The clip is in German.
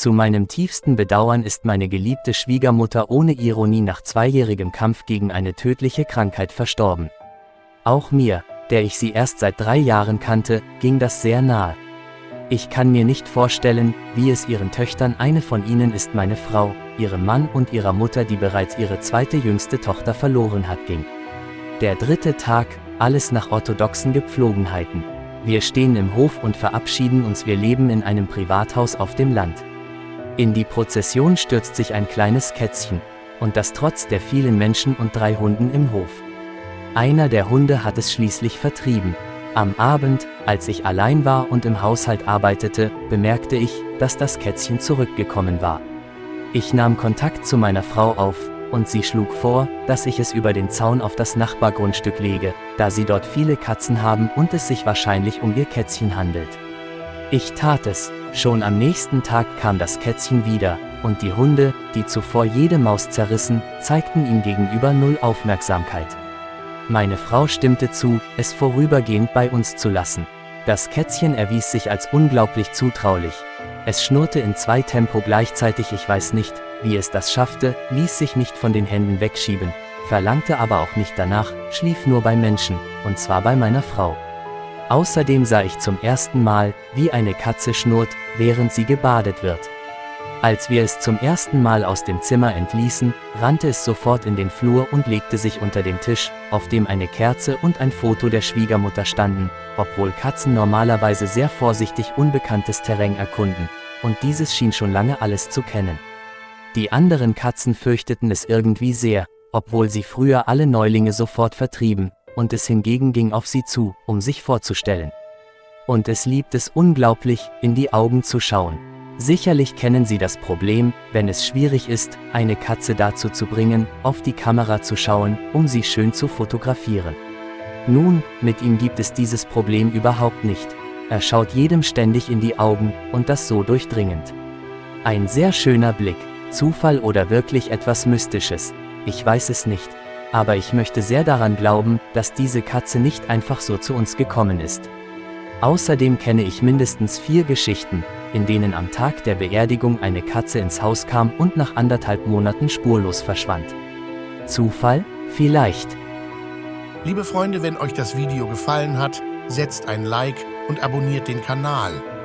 Zu meinem tiefsten Bedauern ist meine geliebte Schwiegermutter ohne Ironie nach 2-jährigem Kampf gegen eine tödliche Krankheit verstorben. Auch mir, der ich sie erst seit 3 Jahren kannte, ging das sehr nahe. Ich kann mir nicht vorstellen, wie es ihren Töchtern, eine von ihnen ist meine Frau, ihrem Mann und ihrer Mutter, die bereits ihre zweite jüngste Tochter verloren hat, ging. Der 3. Tag, alles nach orthodoxen Gepflogenheiten. Wir stehen im Hof und verabschieden uns, wir leben in einem Privathaus auf dem Land. In die Prozession stürzt sich ein kleines Kätzchen, und das trotz der vielen Menschen und 3 Hunden im Hof. Einer der Hunde hat es schließlich vertrieben. Am Abend, als ich allein war und im Haushalt arbeitete, bemerkte ich, dass das Kätzchen zurückgekommen war. Ich nahm Kontakt zu meiner Frau auf, und sie schlug vor, dass ich es über den Zaun auf das Nachbargrundstück lege, da sie dort viele Katzen haben und es sich wahrscheinlich um ihr Kätzchen handelt. Ich tat es. Schon am nächsten Tag kam das Kätzchen wieder, und die Hunde, die zuvor jede Maus zerrissen, zeigten ihm gegenüber null Aufmerksamkeit. Meine Frau stimmte zu, es vorübergehend bei uns zu lassen. Das Kätzchen erwies sich als unglaublich zutraulich. Es schnurrte in 2 Tempo gleichzeitig, ich weiß nicht, wie es das schaffte, ließ sich nicht von den Händen wegschieben, verlangte aber auch nicht danach, schlief nur bei Menschen, und zwar bei meiner Frau. Außerdem sah ich zum ersten Mal, wie eine Katze schnurrt, während sie gebadet wird. Als wir es zum ersten Mal aus dem Zimmer entließen, rannte es sofort in den Flur und legte sich unter den Tisch, auf dem eine Kerze und ein Foto der Schwiegermutter standen, obwohl Katzen normalerweise sehr vorsichtig unbekanntes Terrain erkunden, und dieses schien schon lange alles zu kennen. Die anderen Katzen fürchteten es irgendwie sehr, obwohl sie früher alle Neulinge sofort vertrieben, und es hingegen ging auf sie zu, um sich vorzustellen. Und es liebt es unglaublich, in die Augen zu schauen. Sicherlich kennen Sie das Problem, wenn es schwierig ist, eine Katze dazu zu bringen, auf die Kamera zu schauen, um sie schön zu fotografieren. Nun, mit ihm gibt es dieses Problem überhaupt nicht. Er schaut jedem ständig in die Augen, und das so durchdringend. Ein sehr schöner Blick. Zufall oder wirklich etwas Mystisches? Ich weiß es nicht. Aber ich möchte sehr daran glauben, dass diese Katze nicht einfach so zu uns gekommen ist. Außerdem kenne ich mindestens 4 Geschichten, in denen am Tag der Beerdigung eine Katze ins Haus kam und nach 1,5 Monaten spurlos verschwand. Zufall? Vielleicht. Liebe Freunde, wenn euch das Video gefallen hat, setzt ein Like und abonniert den Kanal.